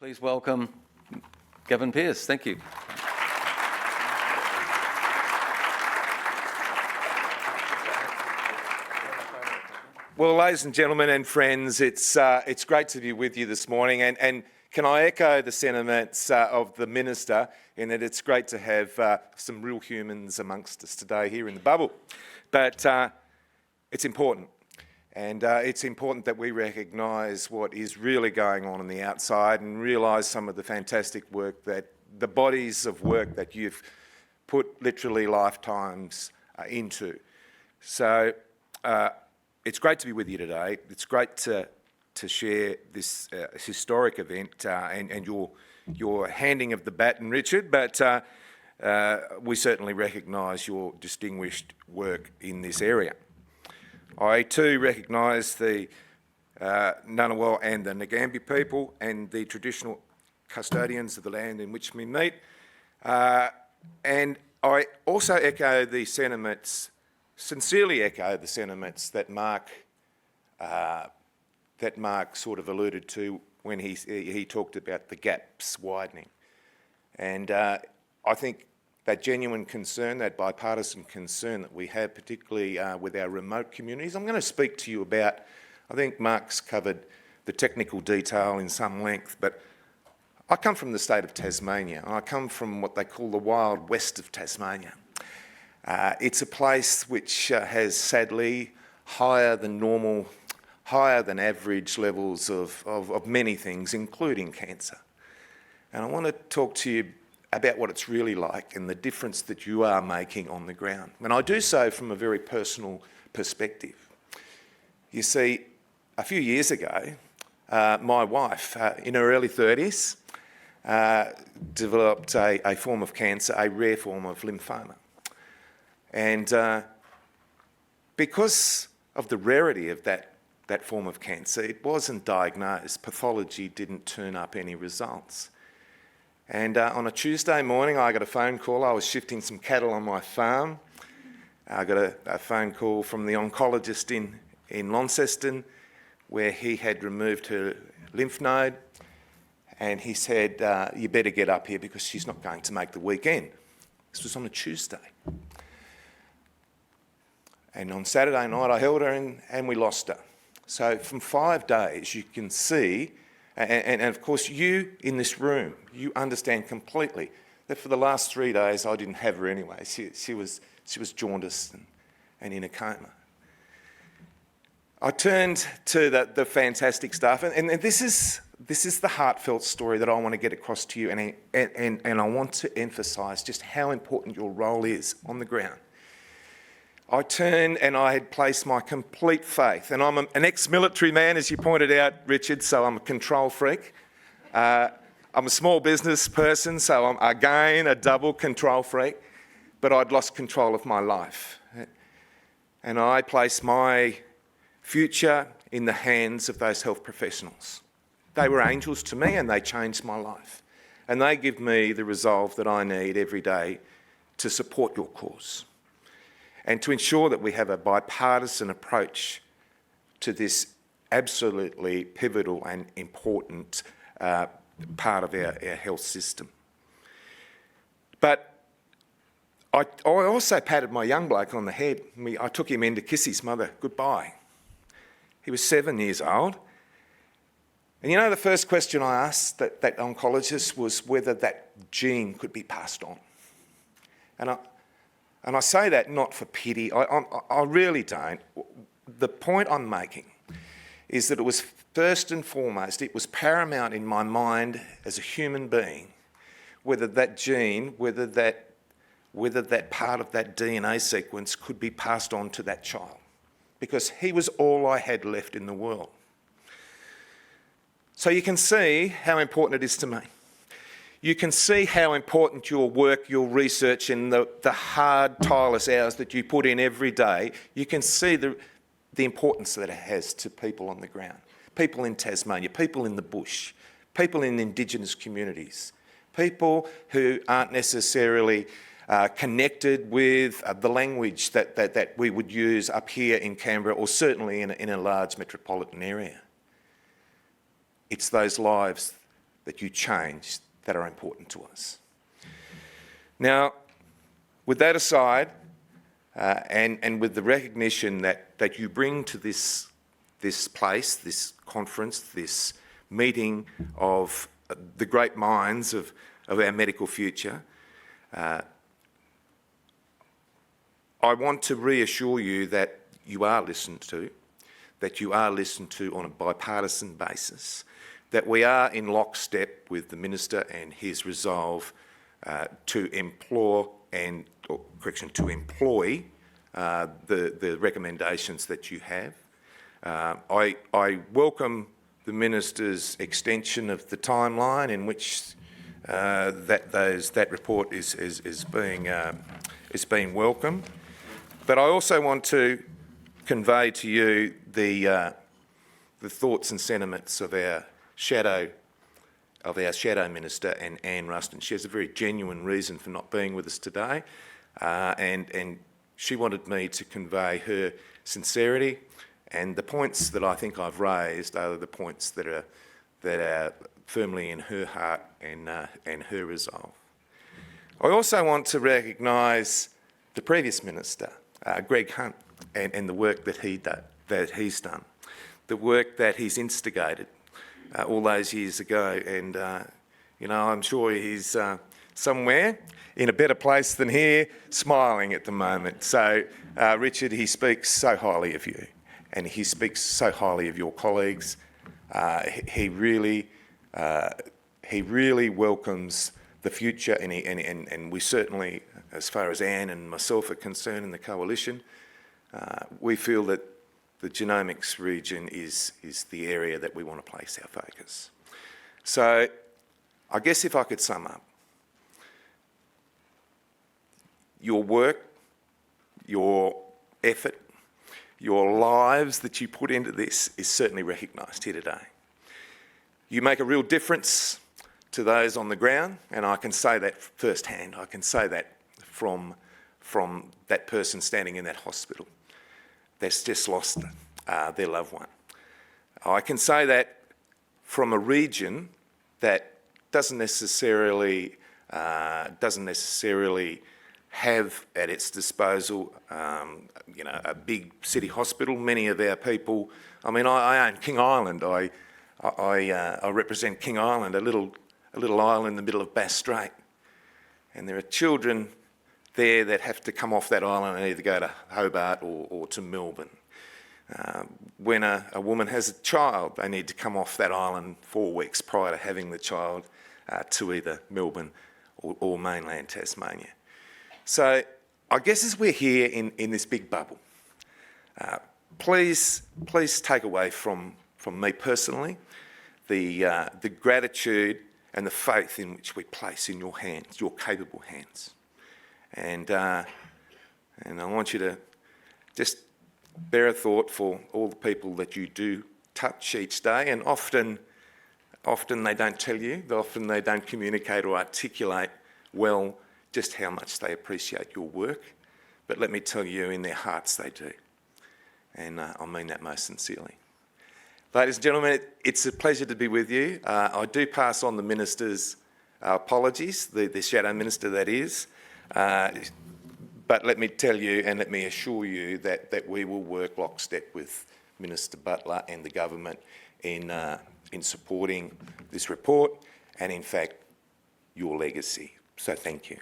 Please welcome Gavin Pearce. Thank you. Well, ladies and gentlemen and friends, it's great to be with you this morning, and can I echo the sentiments of the Minister in that it's great to have some real humans amongst us today here in the bubble. But it's important, and it's important that we recognise what is really going on the outside and realise some of the fantastic work that the bodies of work that you've put literally lifetimes into. So it's great to be with you today. It's great to share this historic event and your handing of the baton, Richard, but we certainly recognise your distinguished work in this area. I too recognise the Ngunnawal and the Ngambia people and the traditional custodians of the land in which we meet. And I also echo the sentiments, sincerely echo the sentiments that Mark sort of alluded to when he talked about the gaps widening. And I think that genuine concern, that bipartisan concern that we have, particularly with our remote communities. I'm going to speak to you about, I think Mark's covered the technical detail in some length, but I come from the state of Tasmania, and I come from what they call the wild west of Tasmania. It's a place which has sadly higher than normal, higher than average levels of many things, including cancer. And I want to talk to you about what it's really like and the difference that you are making on the ground. And I do so from a very personal perspective. You see, a few years ago, my wife, in her early 30s, developed a form of cancer, a rare form of lymphoma. And because of the rarity of that form of cancer, it wasn't diagnosed. Pathology didn't turn up any results. And on a Tuesday morning, I got a phone call. I was shifting some cattle on my farm. I got a phone call from the oncologist in Launceston, where he had removed her lymph node. And he said, you better get up here because she's not going to make the weekend. This was on a Tuesday. And on Saturday night, I held her and we lost her. So from 5 days, you can see, and of course you in this room, you understand completely that for the last 3 days, I didn't have her anyway. She was jaundiced and in a coma. I turned to the fantastic stuff, and this is the heartfelt story that I want to get across to you, and I want to emphasise just how important your role is on the ground. I turned and I had placed my complete faith, and I'm an ex-military man, as you pointed out, Richard, so I'm a control freak. I'm a small business person, so I'm, again, a double control freak, but I'd lost control of my life. And I placed my future in the hands of those health professionals. They were angels to me and they changed my life. And they give me the resolve that I need every day to support your cause and to ensure that we have a bipartisan approach to this absolutely pivotal and important part of our health system. But I also patted my young bloke on the head. I took him in to kiss his mother goodbye. He was 7 years old. And you know, the first question I asked that oncologist was whether that gene could be passed on. And I say that not for pity, I really don't. The point I'm making is that it was first and foremost, it was paramount in my mind as a human being, whether that gene, whether that part of that DNA sequence could be passed on to that child, because he was all I had left in the world. So you can see how important it is to me. You can see how important your work, your research, and the hard, tireless hours that you put in every day, you can see the importance that it has to people on the ground. People in Tasmania, people in the bush, people in Indigenous communities, people who aren't necessarily connected with the language that we would use up here in Canberra, or certainly in a large metropolitan area. It's those lives that you change that are important to us. Now, with that aside, and with the recognition that you bring to this place, this conference, this meeting of the great minds of our medical future, I want to reassure you that you are listened to, that you are listened to on a bipartisan basis, that we are in lockstep with the Minister and his resolve to employ the recommendations that you have. I welcome the Minister's extension of the timeline in which that report is being welcomed. But I also want to convey to you the thoughts and sentiments of our shadow minister, Anne Ruston. She has a very genuine reason for not being with us today, and she wanted me to convey her sincerity, and the points that I think I've raised are the points that are firmly in her heart and her resolve. I also want to recognise the previous minister, Greg Hunt, and the work that he's done, the work that he's instigated all those years ago, and I'm sure he's somewhere in a better place than here, smiling at the moment. So, Richard, he speaks so highly of you, and he speaks so highly of your colleagues. He really welcomes the future, and we certainly, as far as Anne and myself are concerned in the coalition, we feel that the genomics region is the area that we want to place our focus. So I guess if I could sum up, your work, your effort, your lives that you put into this is certainly recognised here today. You make a real difference to those on the ground, and I can say that firsthand. I can say that from that person standing in that hospital that's just lost their loved one. I can say that from a region that doesn't necessarily have at its disposal, a big city hospital. Many of our people, I own King Island. I represent King Island, a little island in the middle of Bass Strait, and there are children there that have to come off that island and either go to Hobart or to Melbourne. When a woman has a child, they need to come off that island 4 weeks prior to having the child to either Melbourne or mainland Tasmania. So I guess as we're here in this big bubble, please take away from me personally the gratitude and the faith in which we place in your hands, your capable hands. And I want you to just bear a thought for all the people that you do touch each day, and often they don't tell you, often they don't communicate or articulate well just how much they appreciate your work, but let me tell you, in their hearts they do, and I mean that most sincerely. Ladies and gentlemen, it's a pleasure to be with you. I do pass on the Minister's apologies, the Shadow Minister that is, but let me tell you and let me assure you that we will work lockstep with Minister Butler and the government in supporting this report and, in fact, your legacy. So thank you.